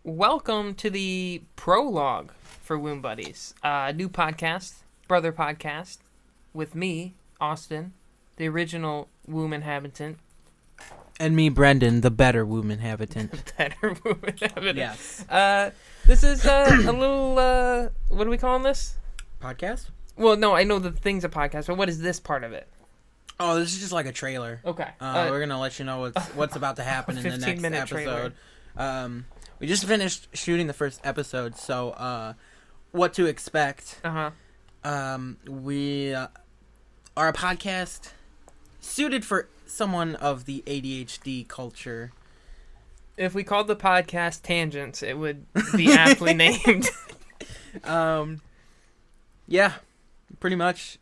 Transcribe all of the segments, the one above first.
welcome to the Prologue for Womb Buddies. New podcast, brother podcast, with me, Austin, the original womb inhabitant. And me, Brendan, the better womb inhabitant. Better womb inhabitant. Yes. This is a little, what are we calling this? Podcast? Well, no, I know the thing's a podcast, but what is this part of it? Oh, this is just like a trailer. Okay. We're going to let you know what's about to happen in the next episode. We just finished shooting the first episode, so what to expect. We are a podcast suited for someone of the ADHD culture. If we called the podcast Tangents, it would be aptly named. Yeah, pretty much.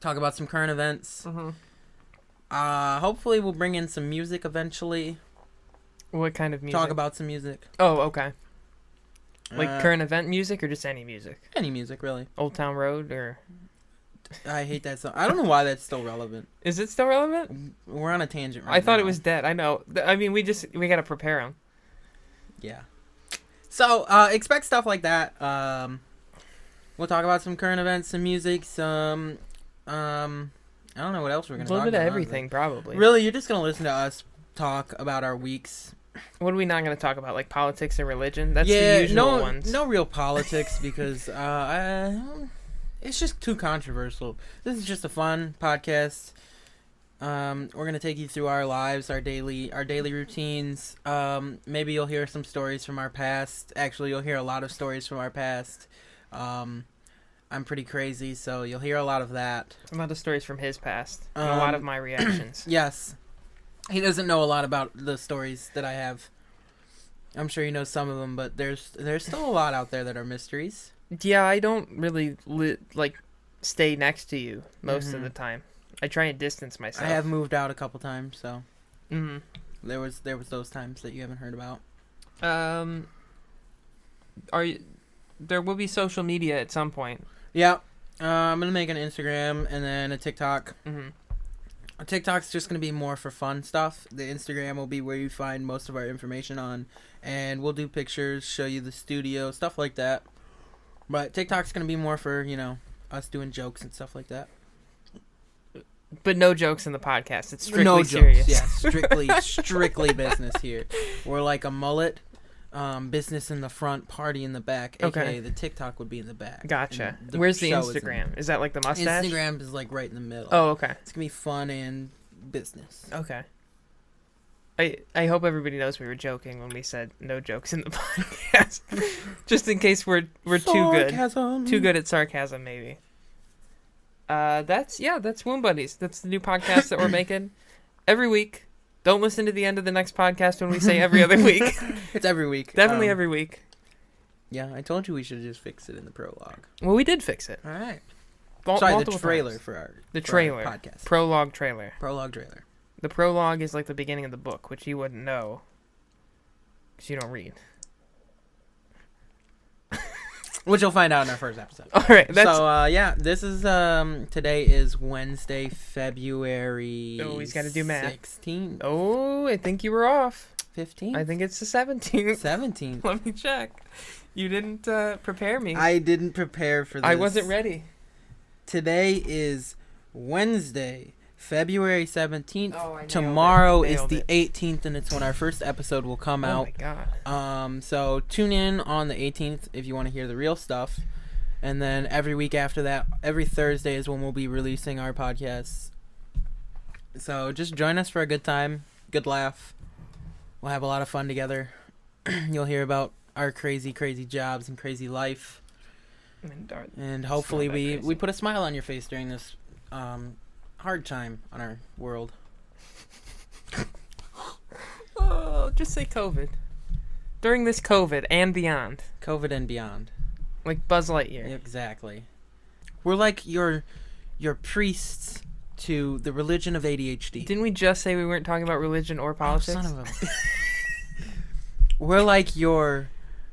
Talk about some current events. Hopefully we'll bring in some music eventually. What kind of music? Talk about some music. Oh, okay. Like current event music or just any music? Any music, really. Old Town Road or... I hate that song. I don't know why that's still relevant. Is it still relevant? We're on a tangent right now. I thought it was dead. I know. I mean, we got to prepare them. Yeah. So, expect stuff like that. We'll talk about some current events, some music, some... I don't know what else we're going to talk about. A little bit of everything, probably. Really, you're just going to listen to us talk about our weeks. What are we not going to talk about? Like politics and religion? That's the usual ones. No real politics because it's just too controversial. This is just a fun podcast. We're going to take you through our lives, our daily routines. Maybe you'll hear some stories from our past. Actually, you'll hear a lot of stories from our past. I'm pretty crazy, so you'll hear a lot of that. A lot of stories from his past. And a lot of my reactions. Yes. He doesn't know a lot about the stories that I have. I'm sure he knows some of them, but there's still a lot out there that are mysteries. Yeah, I don't really stay next to you most of the time. I try and distance myself. I have moved out a couple times, so there was those times that you haven't heard about. There will be social media at some point. Yeah, I'm gonna make an Instagram and then a TikTok. A TikTok's just gonna be more for fun stuff. The Instagram will be where you find most of our information on, and we'll do pictures, show you the studio, stuff like that. But TikTok's gonna be more for us doing jokes and stuff like that. But no jokes in the podcast. It's strictly no serious. Jokes. Yeah, strictly business here. We're like a mullet. Business in the front, party in the back. Okay. AKA the TikTok would be in the back. Gotcha. Where's the Instagram? Is that like the mustache? Instagram is like right in the middle. Oh, okay. It's gonna be fun and business. Okay. I hope everybody knows we were joking when we said no jokes in the podcast. Just in case we're sarcasm. Too good at sarcasm, maybe. That's Womb Buddies. That's the new podcast that we're making every week. Don't listen to the end of the next podcast when we say every other week. It's every week. Definitely every week. Yeah, I told you we should just fix it in the prologue. Well, we did fix it. All right. Sorry, the trailer for our podcast. Prologue trailer. Prologue trailer. The prologue is like the beginning of the book, which you wouldn't know because you don't read. Which you'll find out in our first episode. All right. This is today is Wednesday, February. Oh, he's got to do math. 16th. Oh, I think you were off. 15th. I think it's the 17th. 17th. Let me check. You didn't prepare me. I didn't prepare for this. I wasn't ready. Today is Wednesday, February 17th. Oh, I Tomorrow is the 18th, and it's when our first episode will come out. Oh my god. So tune in on the 18th if you want to hear the real stuff. And then every week after that, every Thursday is when we'll be releasing our podcasts. So just join us for a good time, good laugh. We'll have a lot of fun together. You'll hear about our crazy, crazy jobs and crazy life. And hopefully we put a smile on your face during this hard time on our world. Oh, just say COVID. During this COVID and beyond. COVID and beyond. Like Buzz Lightyear. Exactly. We're like your priests to the religion of ADHD. Didn't we just say we weren't talking about religion or politics? Oh, son of a... We're like your...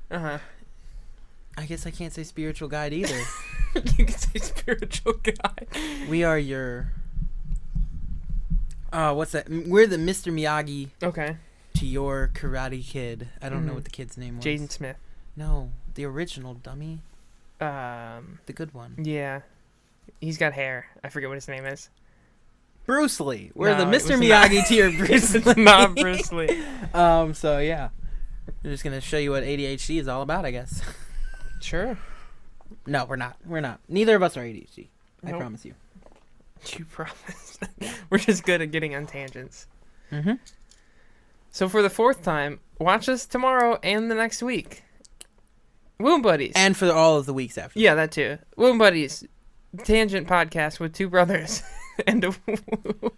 I guess I can't say spiritual guide either. You can say spiritual guide. We are your... what's that? We're the Mr. Miyagi Okay. to your Karate Kid. I don't know what the kid's name was. Jaden Smith. No, the original dummy. The good one. Yeah. He's got hair. I forget what his name is. Bruce Lee. We're No, the it Mr. was Miyagi not. tier Bruce Lee. It's not Bruce Lee. So yeah. We're just gonna show you what ADHD is all about, I guess. Sure. No, we're not. We're not. Neither of us are ADHD. I Nope. promise you. You promise. We're just good at getting on tangents. Mm-hmm. So for the fourth time, watch us tomorrow and the next week. Womb Buddies. And for all of the weeks after. Yeah, that too. Womb Buddies. Tangent podcast with two brothers and a womb.